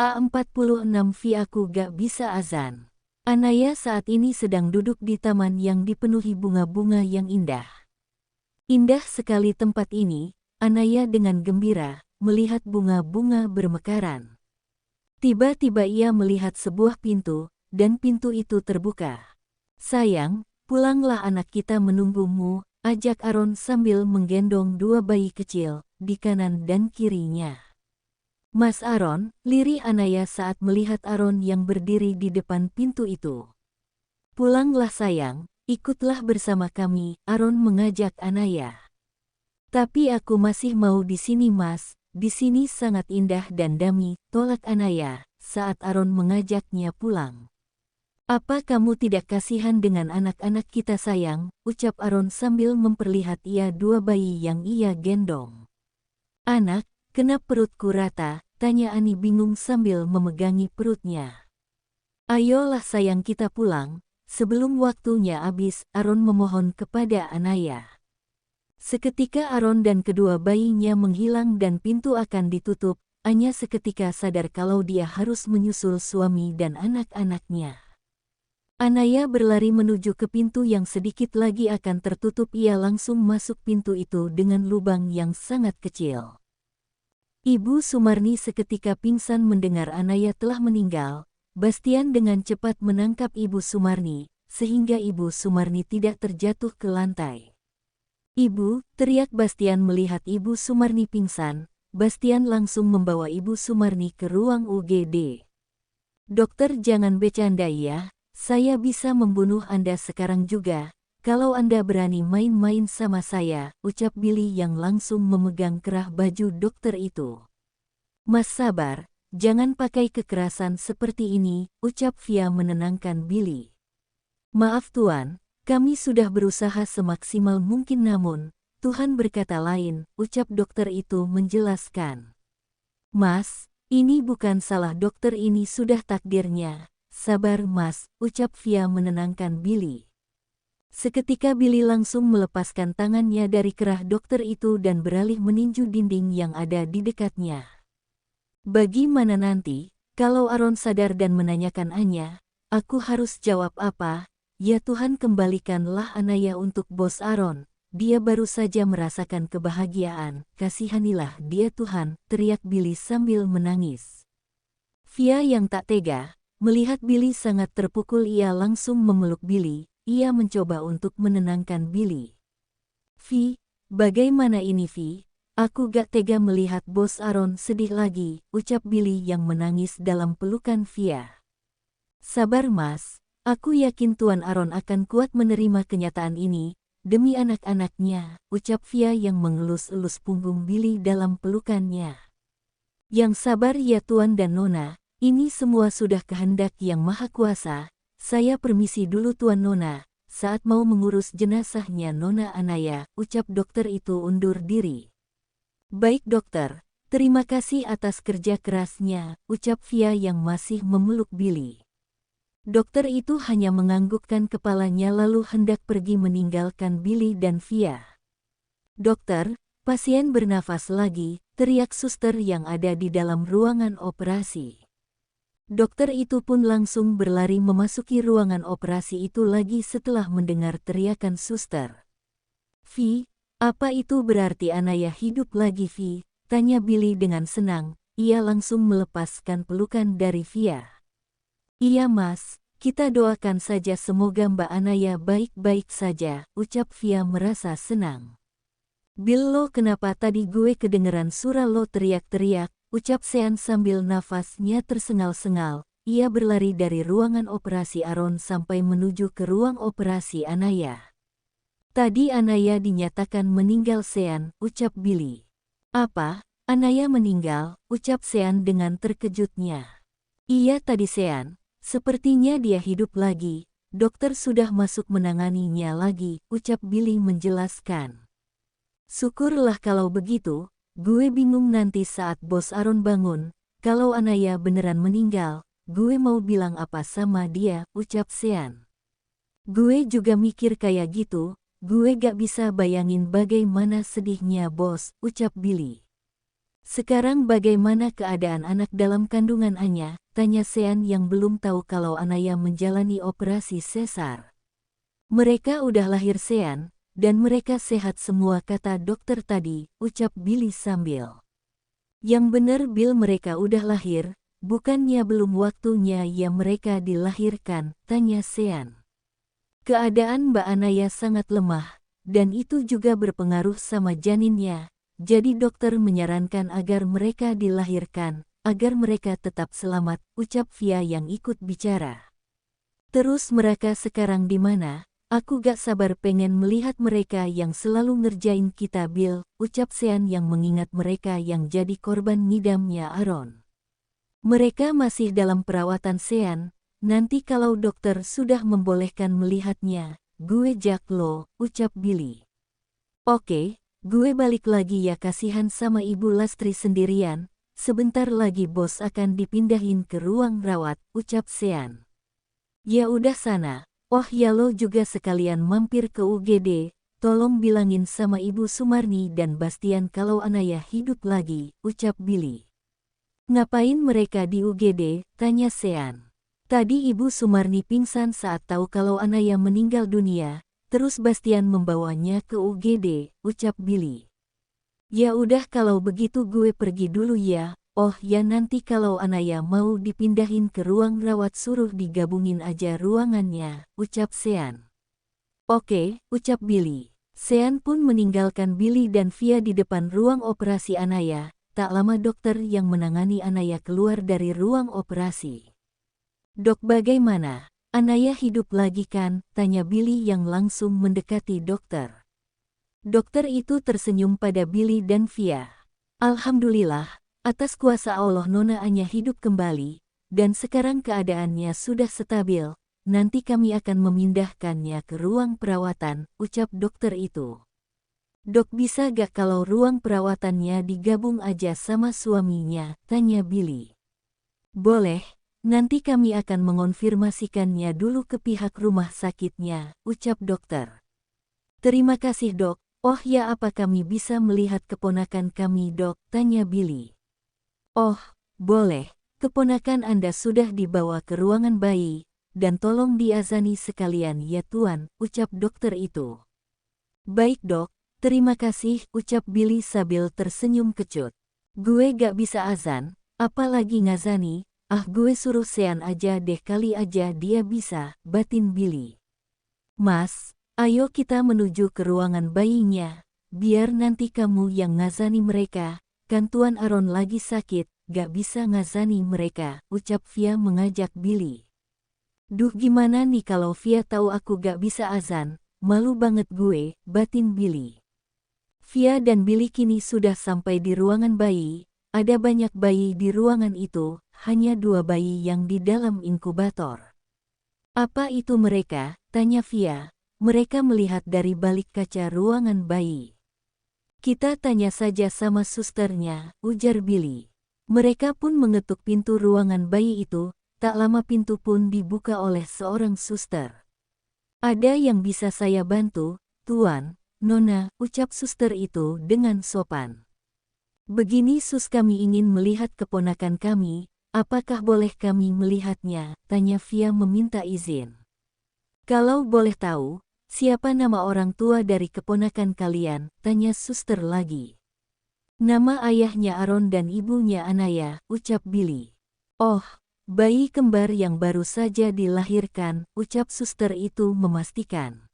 A46 Vi aku gak bisa azan. Anaya saat ini sedang duduk di taman yang dipenuhi bunga-bunga yang indah. Indah sekali tempat ini, Anaya dengan gembira melihat bunga-bunga bermekaran. Tiba-tiba ia melihat sebuah pintu, dan pintu itu terbuka. Sayang, pulanglah anak kita menunggumu, ajak Aron sambil menggendong dua bayi kecil di kanan dan kirinya. Mas Aron, lirih Anaya saat melihat Aron yang berdiri di depan pintu itu. Pulanglah sayang, ikutlah bersama kami, Aron mengajak Anaya. Tapi aku masih mau di sini mas, di sini sangat indah dan damai, tolak Anaya, saat Aron mengajaknya pulang. Apa kamu tidak kasihan dengan anak-anak kita sayang, ucap Aron sambil memperlihat ia dua bayi yang ia gendong. Anak, kenapa perutku rata? Tanya Ani bingung sambil memegangi perutnya. Ayolah sayang kita pulang, sebelum waktunya habis, Aron memohon kepada Anaya. Seketika Aron dan kedua bayinya menghilang dan pintu akan ditutup, Anya seketika sadar kalau dia harus menyusul suami dan anak-anaknya. Anaya berlari menuju ke pintu yang sedikit lagi akan tertutup, ia langsung masuk pintu itu dengan lubang yang sangat kecil. Ibu Sumarni seketika pingsan mendengar Anaya telah meninggal. Bastian dengan cepat menangkap Ibu Sumarni, sehingga Ibu Sumarni tidak terjatuh ke lantai. Ibu, teriak Bastian melihat Ibu Sumarni pingsan. Bastian langsung membawa Ibu Sumarni ke ruang UGD. Dokter jangan bercanda ya, saya bisa membunuh Anda sekarang juga. Kalau Anda berani main-main sama saya, ucap Billy yang langsung memegang kerah baju dokter itu. Mas sabar, jangan pakai kekerasan seperti ini, ucap Via menenangkan Billy. Maaf Tuan, kami sudah berusaha semaksimal mungkin namun, Tuhan berkata lain, ucap dokter itu menjelaskan. Mas, ini bukan salah dokter, ini sudah takdirnya. Sabar mas, ucap Via menenangkan Billy. Seketika Billy langsung melepaskan tangannya dari kerah dokter itu dan beralih meninju dinding yang ada di dekatnya. Bagaimana nanti, kalau Aron sadar dan menanyakan Anya, aku harus jawab apa? Ya Tuhan, kembalikanlah Anaya untuk bos Aron. Dia baru saja merasakan kebahagiaan, kasihanilah dia Tuhan, teriak Billy sambil menangis. Via yang tak tega, melihat Billy sangat terpukul, ia langsung memeluk Billy. Ia mencoba untuk menenangkan Billy. Vi, bagaimana ini Vi? Aku gak tega melihat bos Aron sedih lagi, ucap Billy yang menangis dalam pelukan Via. Sabar mas, aku yakin Tuan Aron akan kuat menerima kenyataan ini, demi anak-anaknya, ucap Via yang mengelus-elus punggung Billy dalam pelukannya. Yang sabar ya Tuan dan Nona, ini semua sudah kehendak Yang Maha Kuasa. Saya permisi dulu Tuan Nona, saat mau mengurus jenazahnya Nona Anaya, ucap dokter itu undur diri. Baik dokter, terima kasih atas kerja kerasnya, ucap Via yang masih memeluk Billy. Dokter itu hanya menganggukkan kepalanya lalu hendak pergi meninggalkan Billy dan Via. Dokter, pasien bernafas lagi, teriak suster yang ada di dalam ruangan operasi. Dokter itu pun langsung berlari memasuki ruangan operasi itu lagi setelah mendengar teriakan suster. Vi, apa itu berarti Anaya hidup lagi Vi? Tanya Billy dengan senang, ia langsung melepaskan pelukan dari Via. Iya mas, kita doakan saja semoga Mbak Anaya baik-baik saja, ucap Via merasa senang. Bill lo kenapa tadi gue kedengeran suara lo teriak-teriak? Ucap Sean sambil nafasnya tersengal-sengal. Ia berlari dari ruangan operasi Aron sampai menuju ke ruang operasi Anaya. Tadi Anaya dinyatakan meninggal Sean, ucap Billy. Apa? Anaya meninggal, ucap Sean dengan terkejutnya. Iya tadi Sean, sepertinya dia hidup lagi. Dokter sudah masuk menanganinya lagi, ucap Billy menjelaskan. Syukurlah kalau begitu. Gue bingung nanti saat bos Aron bangun, kalau Anaya beneran meninggal, gue mau bilang apa sama dia, ucap Sean. Gue juga mikir kayak gitu, gue gak bisa bayangin bagaimana sedihnya bos, ucap Billy. Sekarang bagaimana keadaan anak dalam kandungan Anya? Tanya Sean yang belum tahu kalau Anaya menjalani operasi sesar. Mereka udah lahir Sean, dan mereka sehat semua kata dokter tadi, ucap Billy sambil. Yang bener Bill, mereka udah lahir, bukannya belum waktunya ya mereka dilahirkan, tanya Sean. Keadaan Mbak Anaya sangat lemah, dan itu juga berpengaruh sama janinnya, jadi dokter menyarankan agar mereka dilahirkan, agar mereka tetap selamat, ucap Via yang ikut bicara. Terus mereka sekarang di mana? Aku gak sabar pengen melihat mereka yang selalu ngerjain kita Bill, ucap Sean yang mengingat mereka yang jadi korban ngidamnya Aaron. Mereka masih dalam perawatan Sean, nanti kalau dokter sudah membolehkan melihatnya, gue jak lo, ucap Billy. Oke, gue balik lagi ya, kasihan sama Ibu Lastri sendirian, sebentar lagi bos akan dipindahin ke ruang rawat, ucap Sean. Ya udah sana. Oh ya, lo juga sekalian mampir ke UGD, tolong bilangin sama Ibu Sumarni dan Bastian kalau Anaya hidup lagi, ucap Billy. Ngapain mereka di UGD? Tanya Sean. Tadi Ibu Sumarni pingsan saat tahu kalau Anaya meninggal dunia, terus Bastian membawanya ke UGD, ucap Billy. Ya udah kalau begitu gue pergi dulu ya. Oh ya, nanti kalau Anaya mau dipindahin ke ruang rawat suruh digabungin aja ruangannya, ucap Sean. Oke, ucap Billy. Sean pun meninggalkan Billy dan Via di depan ruang operasi Anaya. Tak lama dokter yang menangani Anaya keluar dari ruang operasi. Dok, bagaimana? Anaya hidup lagi kan? Tanya Billy yang langsung mendekati dokter. Dokter itu tersenyum pada Billy dan Via. Alhamdulillah. Atas kuasa Allah Nona Anya hidup kembali, dan sekarang keadaannya sudah stabil, nanti kami akan memindahkannya ke ruang perawatan, ucap dokter itu. Dok, bisa gak kalau ruang perawatannya digabung aja sama suaminya, tanya Billy. Boleh, nanti kami akan mengonfirmasikannya dulu ke pihak rumah sakitnya, ucap dokter. Terima kasih dok. Oh ya, apa kami bisa melihat keponakan kami dok, tanya Billy. Oh, boleh, keponakan Anda sudah dibawa ke ruangan bayi, dan tolong diazani sekalian ya Tuan, ucap dokter itu. Baik dok, terima kasih, ucap Billy sambil tersenyum kecut. Gue gak bisa azan, apalagi ngazani, gue suruh Sean aja deh, kali aja dia bisa, batin Billy. Mas, ayo kita menuju ke ruangan bayinya, biar nanti kamu yang ngazani mereka. Kan Tuan Aaron lagi sakit, gak bisa ngazani mereka, ucap Via mengajak Billy. Duh, gimana nih kalau Via tahu aku gak bisa azan, malu banget gue, batin Billy. Via dan Billy kini sudah sampai di ruangan bayi, ada banyak bayi di ruangan itu, hanya 2 bayi yang di dalam inkubator. Apa itu mereka? Tanya Via, mereka melihat dari balik kaca ruangan bayi. Kita tanya saja sama susternya, ujar Billy. Mereka pun mengetuk pintu ruangan bayi itu, tak lama pintu pun dibuka oleh seorang suster. Ada yang bisa saya bantu, Tuan, Nona, ucap suster itu dengan sopan. Begini sus, kami ingin melihat keponakan kami, apakah boleh kami melihatnya, tanya Via meminta izin. Kalau boleh tahu, siapa nama orang tua dari keponakan kalian? Tanya suster lagi. Nama ayahnya Aaron dan ibunya Anaya, ucap Billy. Oh, bayi kembar yang baru saja dilahirkan, ucap suster itu memastikan.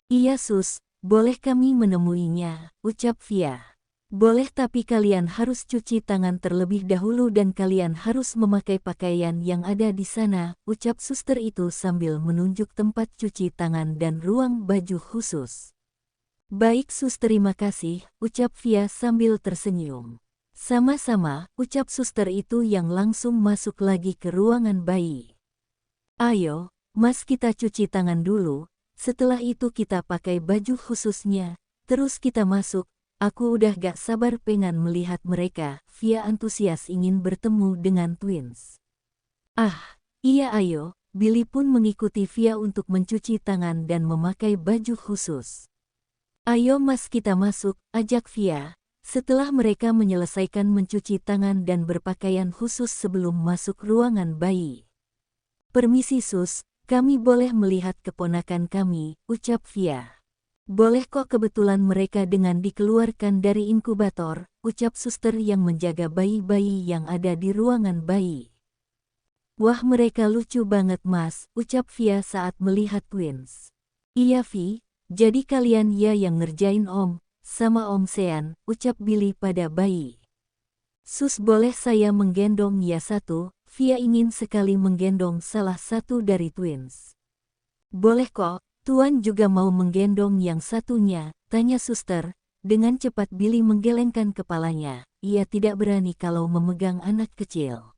Iya sus, boleh kami menemuinya, ucap Via. Boleh, tapi kalian harus cuci tangan terlebih dahulu dan kalian harus memakai pakaian yang ada di sana, ucap suster itu sambil menunjuk tempat cuci tangan dan ruang baju khusus. Baik sus, terima kasih, ucap Via sambil tersenyum. Sama-sama, ucap suster itu yang langsung masuk lagi ke ruangan bayi. Ayo, mas, kita cuci tangan dulu, setelah itu kita pakai baju khususnya, terus kita masuk. Aku udah gak sabar pengen melihat mereka, Via antusias ingin bertemu dengan twins. Iya ayo, Billy pun mengikuti Via untuk mencuci tangan dan memakai baju khusus. Ayo mas, kita masuk, ajak Via. Setelah mereka menyelesaikan mencuci tangan dan berpakaian khusus sebelum masuk ruangan bayi. "Permisi sus, kami boleh melihat keponakan kami," ucap Via. "Boleh kok, kebetulan mereka dengan dikeluarkan dari inkubator," ucap suster yang menjaga bayi-bayi yang ada di ruangan bayi. "Wah, mereka lucu banget mas," ucap Via saat melihat twins. "Iya Vi, jadi kalian ya yang ngerjain om, sama Om Sean," ucap Billy pada bayi. "Sus, boleh saya menggendong ya satu?" Via ingin sekali menggendong salah satu dari twins. "Boleh kok, Tuan juga mau menggendong yang satunya?" tanya suster. Dengan cepat Billy menggelengkan kepalanya, ia tidak berani kalau memegang anak kecil.